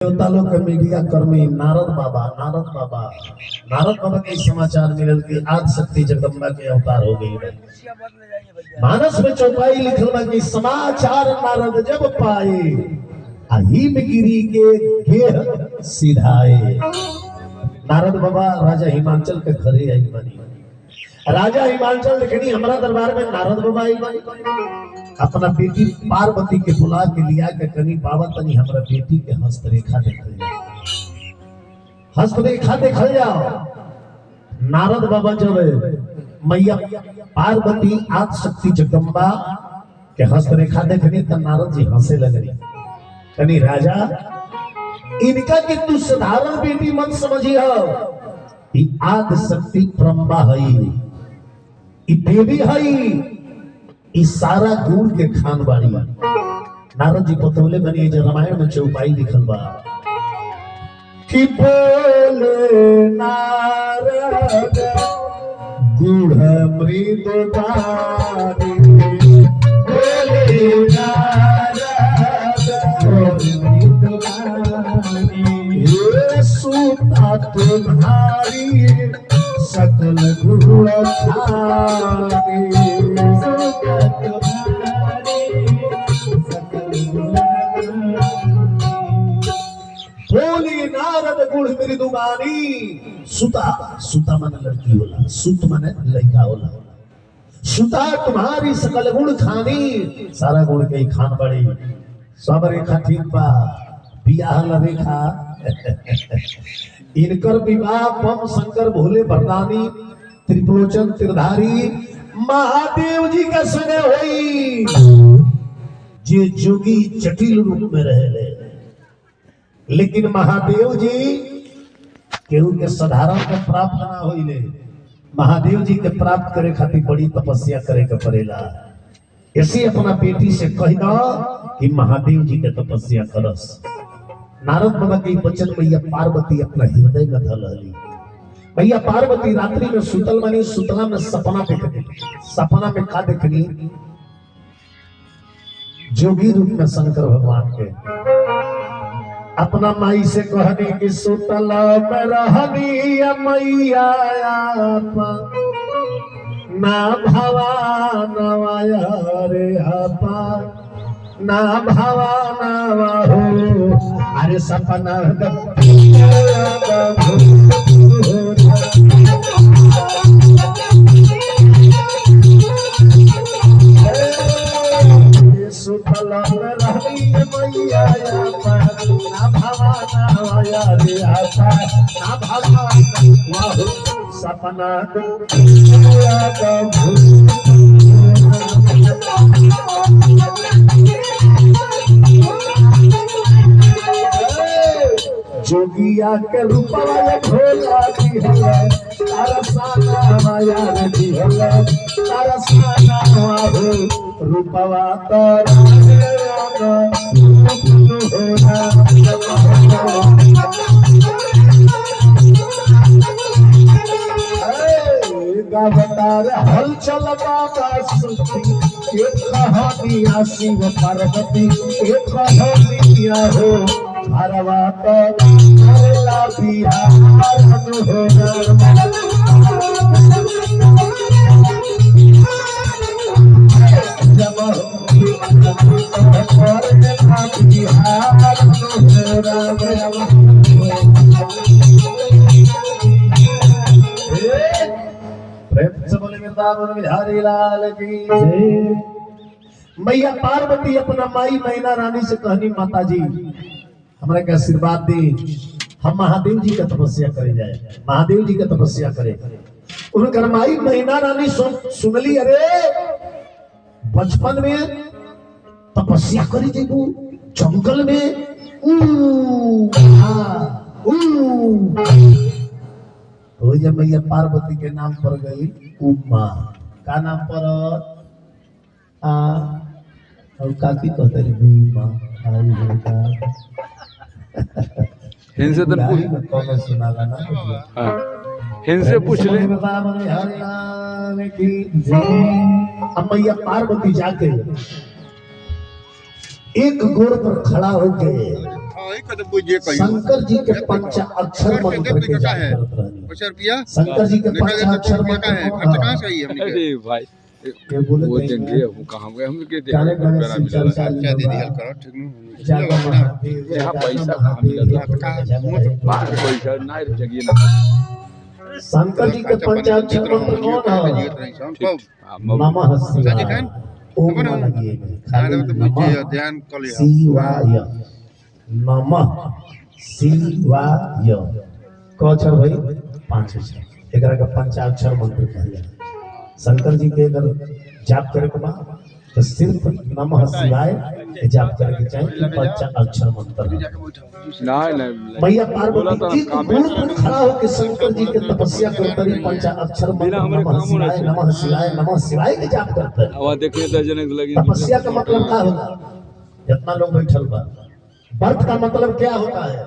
देवता लोग के मीडिया कर्मी नारद बाबा के समाचार मिलल कि आज शक्ति जगदम्बा के अवतार हो गई। मानस में चौपाई लिखल बा कि समाचार नारद जब पाए अहिम गिरी के गेह सिधाए। नारद बाबा राजा हिमांचल के घरे आई बनी। राजा हिमांचल देखनी हमारा दरबार में नारद बाबा आई बनी। अपना बेटी पार्वती के बुला के लिया के कनी बाबा तनी हमारा बेटी के हस्तरेखा देखल जाओ, हस्तरेखा देखल जाओ। नारद बाबा जब मैया पार्वती आद शक्ति जगदम्बा के हस्तरेखा देखनी तो नारद जी हंसे लगनी। कनी राजा इनका कि तू साधारण बेटी मत समझियो, आद शक्ति प्रम्बा हई, देवी हई, इस सारा गुण के खान बाड़ी। नारद जी बतौले बनी जो रामायण में चौपाई लिखल बा कि बोले नारद गुढ़ मृदुबानी, बोले नारद गुढ़ मृदुबानी, सूता तुम्हारी सकल गुण खानी, बोली नारद गुढ़ मृदुबानी। सुता मन लड़की होला, सुत मन लड़का होला। सुता तुम्हारी सकल गुण खानी, सारा गुण के खान बड़ी। सब रेखा ठीक बा, बियाह रेखा इनकर विवाह पम शंकर भोले बरदानी त्रिपुलोचन त्रिधारी महादेव जी का संग होई, जे जोगी जटिल रूप में रहे। लेकिन महादेव जी केहू के साधारण के प्राप्त ना होइले। महादेव जी के प्राप्त करे खातिर बड़ी तपस्या करे के पड़ेला। ऐसे अपना बेटी से कह दो कि महादेव जी के तपस्या करस। नारद बाबा के वचन मैया पार्वती अपना हृदय में धल ली। भैया पार्वती रात्रि में सुतल बनी, सुतला में सपना देखनी। सपना में का देखनी? जोगी रूप में शंकर भगवान के अपना माई से कहनी कि सुतला में रहनी मैया ना भवा नवाया रे आपा, ना भवा नवा हो, अरे सपना सुतला में रहनी मैया ना भवा नवाया रे आपा, ना भवा नवा हो, सपना जोगिया के रूपवा भोला जी है, तारा साना माया जी है, तारा साना हो रूपवा तारा गावतार हल चल बाबा सुखी, एक कहानिया शिव पार्वती, एक कहानिया हो हरवा करला बिहार हो। जब प्रेम से बोले बिहारी लाल की जय। मैया पार्वती अपना माई मैना रानी से कहनी माता जी हमरा के आशीर्वाद दे, हम महादेव जी का तपस्या करे जाए, महादेव जी का तपस्या करे। उनकर माई मैना रानी सुनली, अरे बचपन में तपस्या करी जेबू जंगल में, तो जब मैया पार्वती के नाम पर गई उमा, का नाम पर और काकी कहते उमा इनसे तो कौन सुनाला ना, इनसे पूछ ले। अब मैया पार्वती जाके एक गोड़ पर खड़ा होके तो बुझे कहीं शंकर जी के पंचाक्षर मंत्र के जाप करत रहनी। रुपया शंकर जी के निकाल देते पंचाक्षर रुपया का है मंत्र खर्च कहाँ से आई हमने अरे भाई के बोले वो थे देंगे हम कहाँ गए हम के गाने देंगे गाने पैरा से मिला चर्चा क्या दे दिया लिखा करो ठीक जागा नहीं महादेव यहाँ जागा पैसा कहाँ महादेव मिला था? बाहर जागा पैसा ना जगिए ना शंकर जी के पंचाक्षर मंत्र कौन है नमः शिवाय ओम न लगिए खाली नमः ध्यान कर लिया शिवाय नमः शिवाय कौन भाई 5 अक्षर एकरा का पंचाक्षर मंत्र कहल शंकर जी के अगर जाप करे के बा तो सिर्फ नमः शिवाय के जाप करे के चाहिए पंचाक्षर मंत्र ना मैया पार्वती एक गुण पर खड़ा होकर शंकर जी के तपस्या करते ही पंचाक्षर मंत्र नमः शिवाय के जाप करते हैं। हवा देखने दर्जन लगी तपस्या का मतलब क्या होता है? जितना लोग बैठल बा व्रत का मतलब क्या होता है?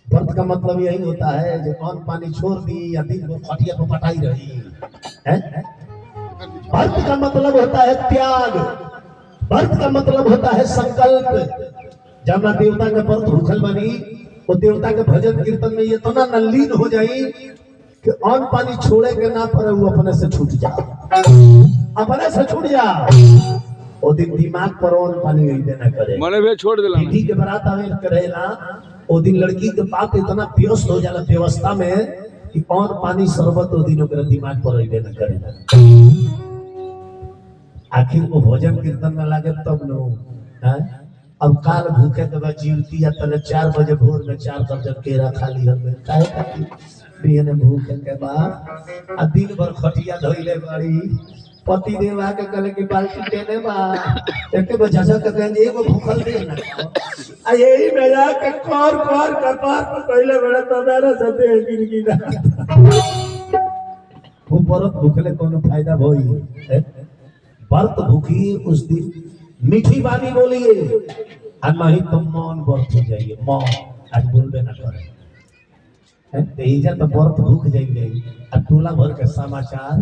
व्रत का मतलब यही होता है जो कौन पानी छोड़ दी या दिन को खटिया को पटाई रही है। व्रत का मतलब होता है त्याग, व्रत का मतलब होता है संकल्प। जब ना देवता के व्रत भूखल बनी वो देवता के भजन कीर्तन में ये इतना न लीन हो जाई कि अन्न पानी छोड़े के ना पड़े वो अपने से छूट जा, अपने से छूट जा। वो दिन दिमाग पर अन्न पानी देना करे मने भी छोड़ दिला बेटी के बारात आवे करेला वो दिन लड़की के बाप इतना व्यस्त हो जाला व्यवस्था में कि अन्न पानी शरबत वो दिन ओकरा दिमाग पर देना करे। आखिर वो भजन कीर्तन में लागे तब लोग हैं। अब काल भूखे के बाद जीवती या तले 4 बजे भोर में 4 दर्जन केरा खा ली हम काहे खाती बिहने भूखे के बाद आ दिन भर खटिया धोइले बड़ी पति देव आके कहले कि बाल्टी देने बा एक बे झझक के कहले एगो भूखल दे ना आ यही में जाके कोर कपार पर कहले बड़ा तबारा सते गिरगिरा वो व्रत भूखले कोनो फायदा होई है? व्रत भूखी उस दिन मीठी बानी बोलिए और नहीं तो मौन व्रत हो जाइए मौन आज बोलबे ना करे तो व्रत भूख जाइए और टोला भर के समाचार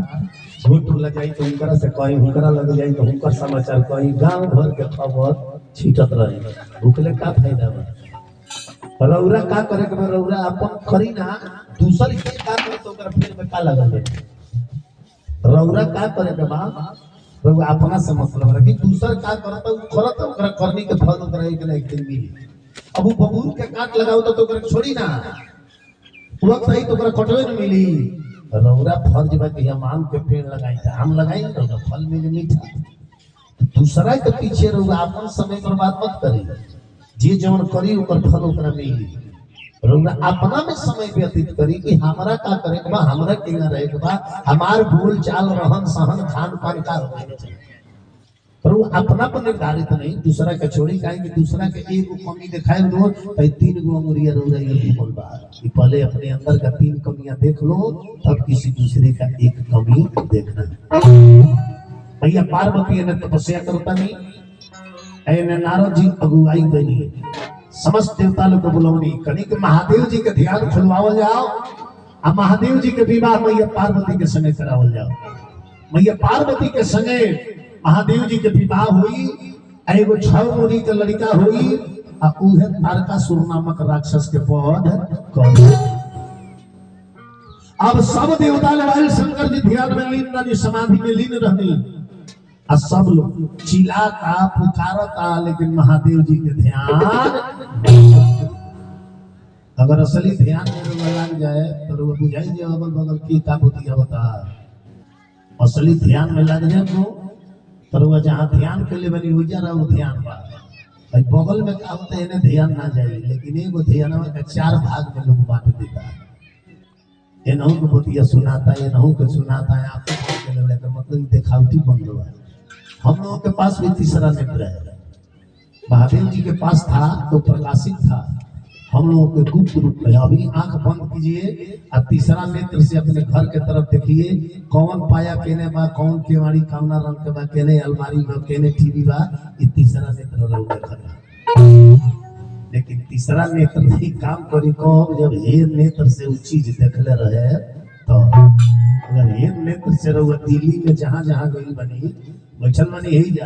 झूठ लग जाए तो उनकरा से कहीं हुनकरा लग जाए तो हुनकर समाचार कहीं गांव भर के खबर छीटत रहे भूखले का फायदा बा। रौरा का करे के रौरा अपन करी ना दूसर के का करे तो ओकरा फिर में का लगल है। रौरा का करे के बा रौरा अपना से मतलब रखी दूसर का करत करत ओकरा करनी के फल ओकरा एक ना एक दिन मिली। अब वो बबूल के काट लगाओ तो ओकरा छोड़ी ना वक्त आई तो ओकरा कटवे न मिली। रौरा फर्ज बा कि हम आम के पेड़ लगाई था हम लगाई तो फल मिले मीठा। दूसरा के पीछे रौरा अपन समय बर्बाद मत करी जे जवन करी ओकर फल ओकरा मिली। रौरा अपना में समय व्यतीत करी कि हमरा का करे के बा हमरा के ना रहे के बा हमार बोल चाल रहन सहन खान पान का होवे के चाहिए। पर वो अपना पर निर्धारित नहीं दूसरा के छोड़ी काहे कि दूसरा के एगो कमी दिखाए लो तो 3 गो अंगुरिया रौरा ये बोल बा कि पहले अपने अंदर का 3 कमियां देख लो तब किसी दूसरे का एक कमी देखना। भैया पार्वती ने तपस्या करता नहीं ऐने नारद जी अगुवाई देनी समस्त देवता लोग को बुलौनी कनी के महादेव जी के ध्यान खुलवावल जाओ आ महादेव जी के विवाह मैया पार्वती के संगे करावल जाओ। मैया पार्वती के संगे महादेव जी के विवाह हुई एगो 6 मुरी के लड़का हुई आ उहे तारकासुर नामक राक्षस के पद कर। अब सब देवता लोग शंकर जी ध्यान में लीन रहनी समाधि में लीन रहनी आ सब लोग चिल्लाता पुकारता लेकिन महादेव जी के ध्यान अगर असली ध्यान में लग जाए तो वो बुझाई जे अगल बगल की ताबूतिया बता असली ध्यान में लग जाए तो वो जहाँ ध्यान के लिए बनी हो जा रहा वो ध्यान बा भाई बगल में का होता है ध्यान ना जाए लेकिन एगो ध्यान का 4 भाग में लोग बांट देता है। ये नहु को बतिया सुनाता है ये नहु को सुनाता है आपको मतलब दिखावटी बंद हुआ है। हम लोगों के पास भी तीसरा नेत्र है महादेव जी के पास था तो प्रकाशित था हम लोगों के गुप्त रूप में। अभी आंख बंद कीजिए और तीसरा नेत्र से अपने घर के तरफ देखिए कौन पाया केने बा कौन केवाड़ी कामना रंग के बा केने अलमारी बा केने टीवी बा ये तीसरा नेत्र रंग देखा। लेकिन तीसरा नेत्र नहीं काम करी कब जब ये नेत्र से वो चीज देखले रहे तो अगर ये नेत्र से रहुआ दिल्ली में जहाँ जहाँ गई बनी बैठल बनी यही जा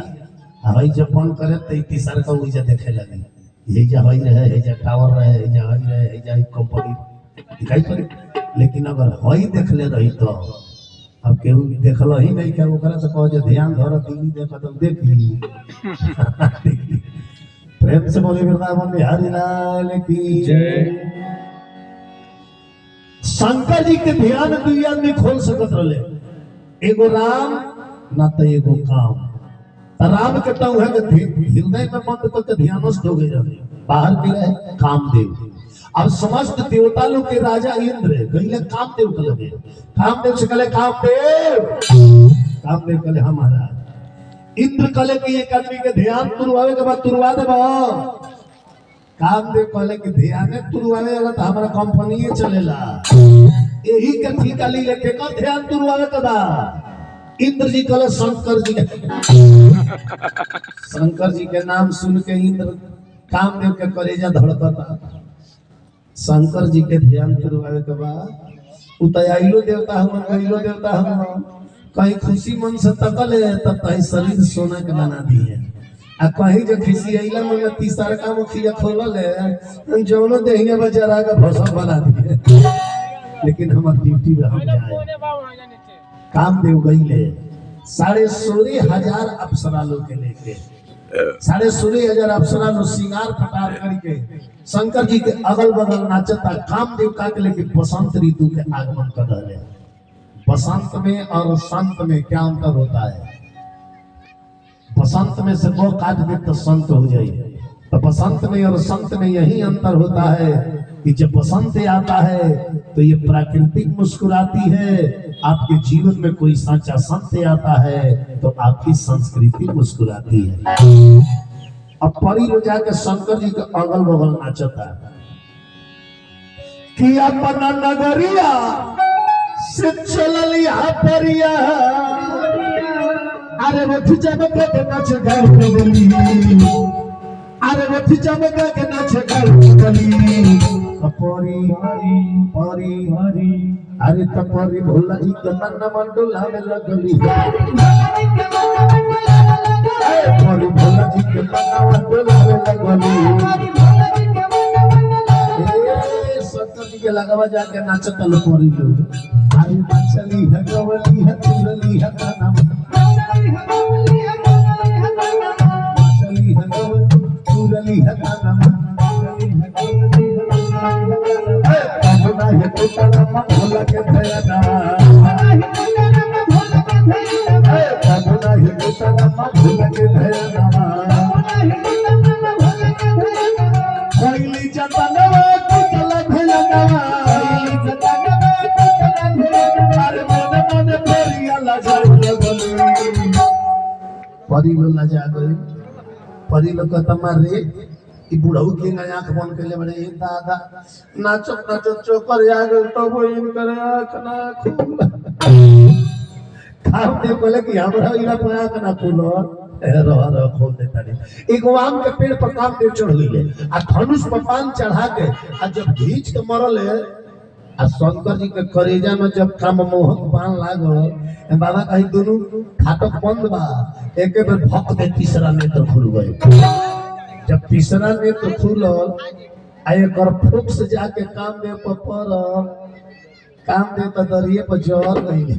भाई जब फोन करे तो तीसरा का ऊर्जा देखे लगे ये जा हई रहे, ये जा टावर रहे, ये जा हई रहे, ये जा कंपनी दिखाई पड़े। लेकिन अगर हई देख ले रही तो अब केहू देखल ही नहीं, क्या ओकरा से कहो जे ध्यान धर दिल्ली देखा तो देखी। प्रेम से बोले वृंदावन बिहारी लाल की जय। शंकर जी के ध्यान दुई आदमी खोल सकत रहे, एगो राम ना तो एगो काम। राम के तो है हृदय में बंद करके ध्यानस्थ हो गए जाते, बाहर के रहे कामदेव। अब समस्त देवता लोग के राजा इंद्र कहले कामदेव के लगे, कामदेव से कहले कामदेव, कामदेव कहले हमारा। इंद्र कहले कि एक आदमी के ध्यान तुरवावे के बाद तुरवा देबो। कामदेव कहले कि ध्यान तुरवावे वाला तो हमारा कंपनी चलेला, यही के ठिका ली लेके का ध्यान तुरवावे के बाद। इंद्र जी कहले शंकर जी के, शंकर जी के नाम सुन के इंद्र कामदेव के कलेजा धड़कता। शंकर जी के ध्यान तुरवावे के बाद उतयाइलो देवता हम गइलो देवता हम कहीं खुशी मन से तकले तब तही शरीर सोना के बना दिए। आ कहीं जो खिसी अइला मन तीसर का मुखिया खोलल है जौनो देहिया बेचारा के फसल बना दिए। लेकिन हमार ड्यूटी में हम जाए। कामदेव गइले 16,500 अप्सरा लोग के लेके, 16,500 अप्सरा लोग श्रृंगार पटार करके शंकर जी के अगल बगल नाचता। कामदेव का के लेके बसंत ऋतु के आगमन कर रहे। बसंत में और संत में क्या अंतर होता है? बसंत में से वो काट दे तो संत हो जाए, तो बसंत में और संत में यही अंतर होता है कि जब बसंत आता है तो ये प्राकृतिक मुस्कुराती है, आपके जीवन में कोई साचा संत आता है तो आपकी संस्कृति मुस्कुराती है। अब परी लोग जाके शंकर जी के अगल बगल नाचता कि अपना नगरिया से चलिया परिया, अरे वो जब के नाच घर पे गली, अरे वो जब के नाच घर पे गली। परी परी परी अरे तपरी भोला जी के मन मंडोला में लगली, परी भोला जी के मन मंडोला में लगली। शंकर जी के लगावा जाके नाचत लो परी लोग। अरे नाचली है गवली है तुरली है गाना, नाचली है गवली तुरली है गाना, है कुटना भोला के भैया, बाबूना है कुटना भोला के भैया। कोइली जतनवा कुटला भैया, अरे मन मन परिया लजा लगली। परी लो लजा गई, परी लो का तमारे कि बुढ़ऊ के आंख बंद कर ले बड़े दादा नाचत नाचत चोकर आ गए तो वो इनकर आंख ना खुला। कामदेव बोले कि हमरा इला पे आंख ना खुलो, रह खोल देता रे। एगो आम के पेड़ पर कामदेव चढ़ गइले आ धनुष पर पान चढ़ा के आ जब खींच के मरल है आ शंकर जी के करेजा में जब काम मोहक बाण लागल, बाबा कहीं दोनों फाटक बंद बा, एक बेर भक दे तीसरा नेत्र खुल गए। जब तीसरा नेत्र खुलल आ एकर फुक से जाके कामदेव पर पड़ल, कामदेव तो दरिये पर जर गइल।